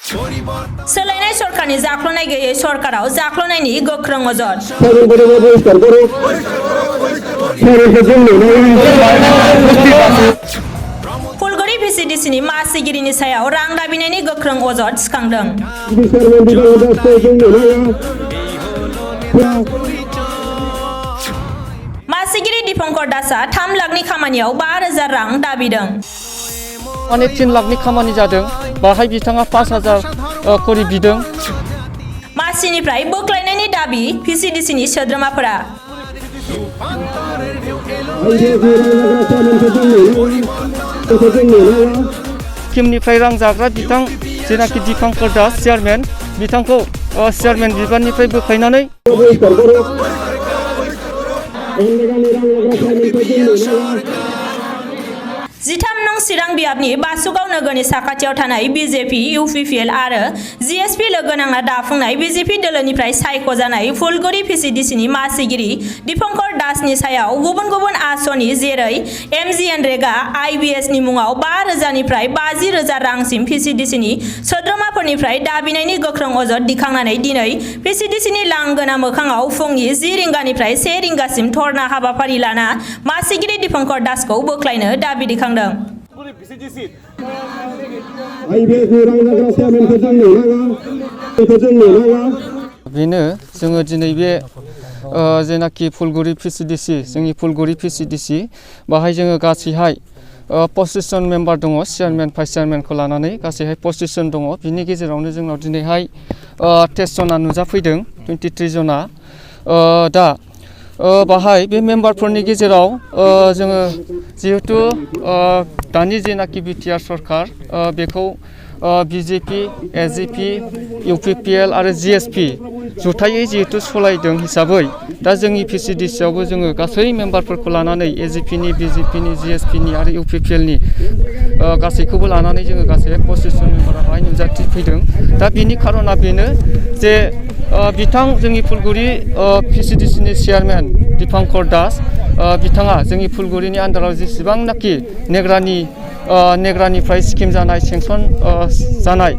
सोलायनाय सरकारनि जाख्ल'नाय गैयै सरकाराव जाख्ल'नायनि गोख्रों अजद फुलगुरि भिसिडिसिनि मासिगिरिनि सायाव रां दाबिनायनि गोख्रों अजद सिखांदों मासिगिरि दीपंकर दासआ 3 लाखनि खामानियाव 5,000 रां दाबिदों माने 3 लाखनि खामानि जादों बाहाय बिथाङा 5,000 करि बिदों मासिनिफ्राय बोख्लायनायनि दाबि भिसिडिसिनि सोद्रोमाफोरा स्किमनिफ्राय रां जाग्रा बिथां जेनाखि दीपंकर दास चेयारमेन बिथांखौ चेयारमेन बिबाननिफ्राय बोख्लायनानै 13 नं चिरां बियाबनि बासुगाव नोगोरनि साखाथियाव थानाय बीजेपी यूपीपीएल आरो जीएसपी लोगो नांना दाफुंनाय बीजेपी दोलोनिफ्राय सायख'जानाय फुलगुरि भिसिडिसिनि मासिगिरि दीपंकर दासनि सायाव गुबुन गुबुन आसनि जेरै एमजीएनरेगा आईबीएसनि मुङाव 5,000 निफ्राय 50,000 रांसिम भिसिडिसिनि सोद्रोमाफोरनिफ्राय दाबिनायनि गोख्रों अजद दिखांनानै दिनै भिसिडिसिनि लांगोना मोखाङाव फुंनि 10 रिंगानिफ्राय 1 रिंगासिम धरना हाबाफारि लाना मासिगिरि दीपंकर दासखौ बोख्लायनो दाबि दिखांदों बेनो जोङो दिनै बे जेनाखि फुलगुरि भिसिडिसि जोंनि फुलगुरि भिसिडिसि बाहाय जोङो गासैहाय 25 जन मेम्बार दङ चेयारमेन भाइस चेयारमेनखौ लानानै गासैहाय 25 जन दङ बिनि गेजेरावनो जोंनाव दिनैहाय 23 जना नुजाफैदों 23 जना दा बाहाय बे मेम्बारफोरनि गेजेराव जोङो जिहेतु दानि जेनाखि बिटिआर सरकार बेखौ बीजेपी एजीपी यूपीपीएल आरो जीएसपी जुथायै जिहेतु सलायदों हिसाबै दा जोंनि भिसिडिसियावबो जोङो गासै मेम्बारफोरखौ लानानै एजीपीनि बीजेपीनि जीएसपीनि आरो यूपीपीएलनि गासैखौबो लानानै जोङो गासै 25 जन मेम्बारा बाहाय नुजाथिफैदों दा बिनि खारना बेनो जे बिथां जोंनि फुलगुरि भिसिडिसिनि चेयारमेन दीपंकर दास बिथाङा जोंनि फुलगुरिनि आन्दाराव जेसेबांनाखि नेग्रानिफ्राय स्किम जानाय सेंसन जानाय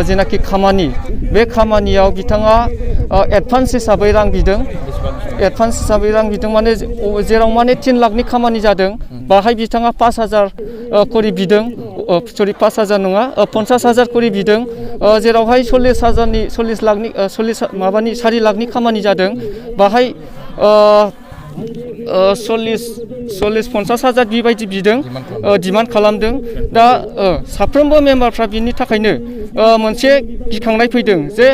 जेनाखि खामानि बे खामानियाव बिथाङा एडभान्स हिसाबै रां बिदों माने जेराव माने 3 लाखनि खामानि जादों बाहाय बिथाङा 5,000 करि बिदों सरि 5,000 नङा 50,000 करि बिदों जेरावहाय 40 लाखनि खामानि जादों बाहाय 40-50,000 बेबायदि बिदों डिमान्ड खालामदों दा साफ्रोमबो मेम्बारफ्रा बिनि थाखायनो मोनसे गिखांनाय फैदों जे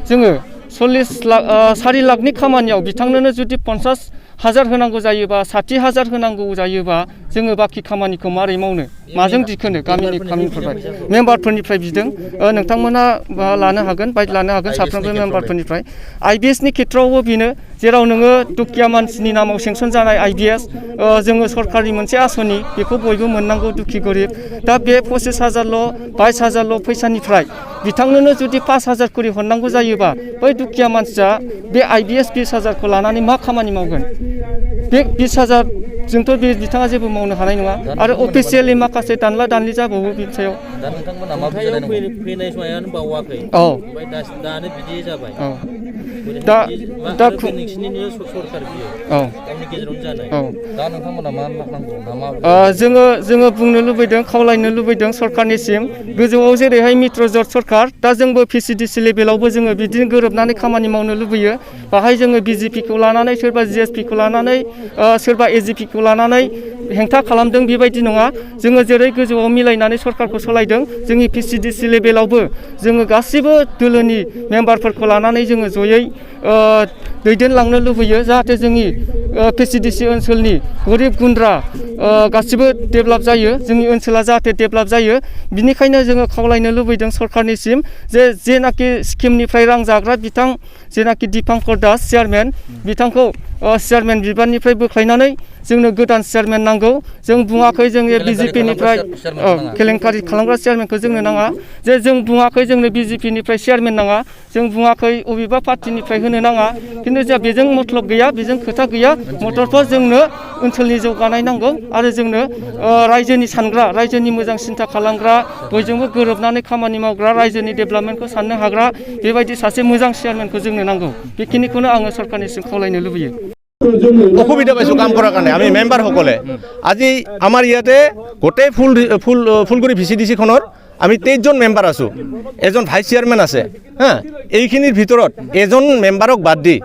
जोङो 4 लाखनि खामानियाव बिथांनोनो जुदि 50,000 होनांगौ जायोबा 60,000 होनांगौ जायोबा जोङो बाखि खामानिखौ मारै मावनो माजों दिखोनो गामिनिफ्राय मेम्बारफोरनिफ्राय बिदों नोंथांमोना लानो हागोन बाइट लानो हागोन साफ्रोमबो मेम्बारफोरनिफ्राय आईबीएसनि खेथ्रआवबो बेनो जेराव नोङो दुखिया मानसिनि नामाव सेंसन जानाय आईबीएस जोङो सरकारनि मोनसे आसनि बेखौ बयबो मोननांगौ दुखि गरिब दा बे 25,000ल' 22,000ल' फैसानिफ्राय बिथांनोनो जुदि 5,000 करि हरनांगौ जायोबा बै दुखिया मानसिया बे आईबीएस 20,000खौ लानानै मा खामानि मावगोन बे 20,000 जोंथ' बे बिथाङा जेबो मावनो हानाय नङा आरो अफिसियेलि माखासे दानला दानलि जाबावो बिनि सायाव दा नोंथांमोना मा फैनाय समायानो बावाखै औ ओमफ्राय दानो बिदि जाबाय औ दा नोंसिनि सरकार बियो औ गावनि गेजेरावनो जानाय औ दा नोंथांमोना मा नांगौ ना मा जोङो बुंनो लुबैदों खावलायनो लुबैदों सरकारनिसिम गोजौआव जेरैहाय मित्रजोट सरकार दा जोंबो भिसिडिसि लेभेलावबो जोङो बिदिनो गोरोबनानै खामानि मावनो लुबैयो बाहाय जोङो बीजेपीखौ लानानै सोरबा जीएसपीखौ लानानै सोरबा एजीपीखौ लानानै हेंथा खालामदों बेबायदि नङा जोङो जेरै गोजौआव मिलायनानै सरकारखौ सलायदों जोंनि भिसिडिसि लेभेलावबो जोङो गासिबो दोलोनि मेम्बारफोरखौ लानानै जोङो जयै दैदेनलांनो लुबैयो जाहाथे जोंनि भिसिडिसि ओनसोलनि गरिब गुन्द्रा गासिबो डेभेलप जायो जोंनि ओनसोला जाहाथे डेभेलप जायो बिनिखायनो जोङो खावलायनो लुबैदों सरकारनिसिम जेनाखि स्किमनिफ्राय रां जाग्रा बिथां जेनाखि दीपंकर दास चेयारमेन बिथांखौ चेयारमेन बिबाननिफ्राय बोख्लायनानै जोंनो गोदान चेयारमेन नांगौ जों बुङाखै जों बीजेपीनिफ्राय केलेंकारि खालामग्रा चेयारमेनखौ जोंनो नाङा जों बुङाखै जोंनो बीजेपीनिफ्राय चेयारमेन नाङा जों बुङाखै अबेबा पार्टिनिफ्राय होनो नाङा खिन्थु जोंहा बेजों मतलब गैया बेजों खोथा गैया मथ'थ' जोंनो ओनसोलनि जौगानाय नांगौ आरो जोंनो रायजोनि सानग्रा रायजोनि मोजां सिन्था खालामग्रा बयजोंबो गोरोबनानै खामानि मावग्रा रायजोनि डेभेलपमेन्टखौ साननो हाग्रा बेबायदि सासे मोजां চেয়াৰमेনखौ जोंनो नांगौ बेखिनिखौनो आङो सरकारनिसिम खावलायनो लुबैयो অসুবিধা পাইছোঁ কাম কৰাৰ কাৰণে আমি মেম্বাৰসকলে আজি আমাৰ ইয়াতে গোটেই ফুলগুৰি VCDC-খনৰ আমি 23জন মেম্বাৰ আছোঁ এজন ভাইচ চেয়াৰমেন আছে হা এইখিনিৰ ভিতৰত এজন মেম্বাৰক বাদ দি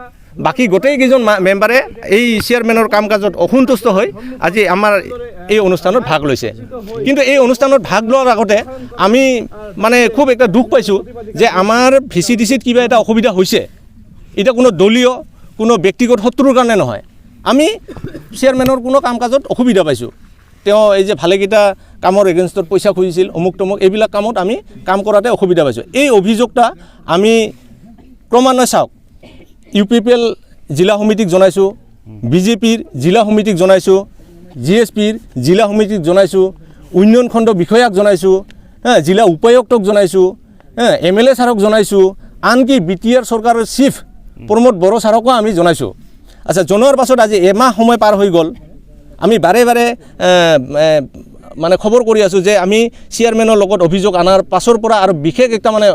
বাকী গোটেইকেইজন মেম্বাৰে এই চেয়াৰমেনৰ কাম কাজত অসন্তুষ্ট হৈ আজি আমাৰ এই অনুষ্ঠানত ভাগ লৈছে কিন্তু এই অনুষ্ঠানত ভাগ লোৱাৰ আগতে আমি মানে খুব একটা দুখ পাইছোঁ যে আমাৰ VCDC-ত কিবা এটা অসুবিধা হৈছে এটা কোনো দলীয় কোনো ব্যক্তিগত শত্ৰুৰ কাৰণে নহয় আমি চেয়াৰমেনৰ কোনো কাম কাজত অসুবিধা পাইছোঁ তেওঁ এই যে ভালেকেইটা কামৰ এগেইনষ্টত পইচা খুজিছিল অমুক তমুক এইবিলাক কামত আমি কাম কৰাতে অসুবিধা পাইছোঁ এই অভিযোগটা আমি ক্ৰমান্বয়ে চাওক UPPL জিলা সমিতিক জনাইছোঁ BJPৰ জিলা সমিতিক জনাইছোঁ GSPৰ জিলা সমিতিক জনাইছোঁ উন্নয়ন খণ্ড বিষয়াক জনাইছোঁ জিলা উপায়ুক্তক জনাইছোঁ MLA ছাৰক জনাইছোঁ আনকি BTR চৰকাৰৰ চিফ প্ৰমোদ বড়ো ছাৰকো আমি জনাইছোঁ আচ্ছা জনোৱাৰ পাছত আজি এমাহ সময় পাৰ হৈ গ'ল আমি বাৰে বাৰে মানে খবৰ কৰি আছোঁ যে আমি চেয়াৰমেনৰ লগত অভিযোগ আনাৰ পাছৰ পৰা আৰু বিশেষ একটা মানে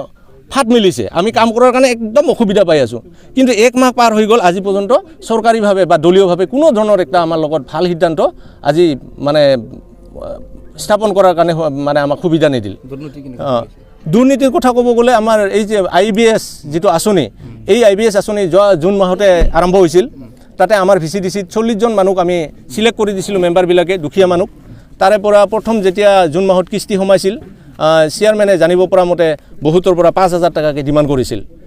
ফাট মিলিছে আমি কাম কৰাৰ কাৰণে একদম অসুবিধা পাই আছোঁ কিন্তু এক মাহ পাৰ হৈ গ'ল আজি পৰ্যন্ত চৰকাৰীভাৱে বা দলীয়ভাৱে কোনো ধৰণৰ একটা আমাৰ লগত ভাল সিদ্ধান্ত আজি মানে স্থাপন কৰাৰ কাৰণে মানে আমাক সুবিধা নিদিল দুৰ্নীতিৰ কথা ক'ব গ'লে আমাৰ এই যে IBS যিটো আঁচনি এই IBS আঁচনি যোৱা জুন মাহতে আৰম্ভ হৈছিল তাতে আমাৰ VCDC-ত 40জন মানুহক আমি সিলেক্ট কৰি দিছিলোঁ মেম্বাৰবিলাকে দুখীয়া মানুহ তাৰে পৰা প্ৰথম যেতিয়া জুন মাহত কিস্তি সোমাইছিল চেয়াৰমেনে জানিব পৰা মতে বহুতৰ পৰা 5,000 টকাকৈ ডিমাণ্ড কৰিছিল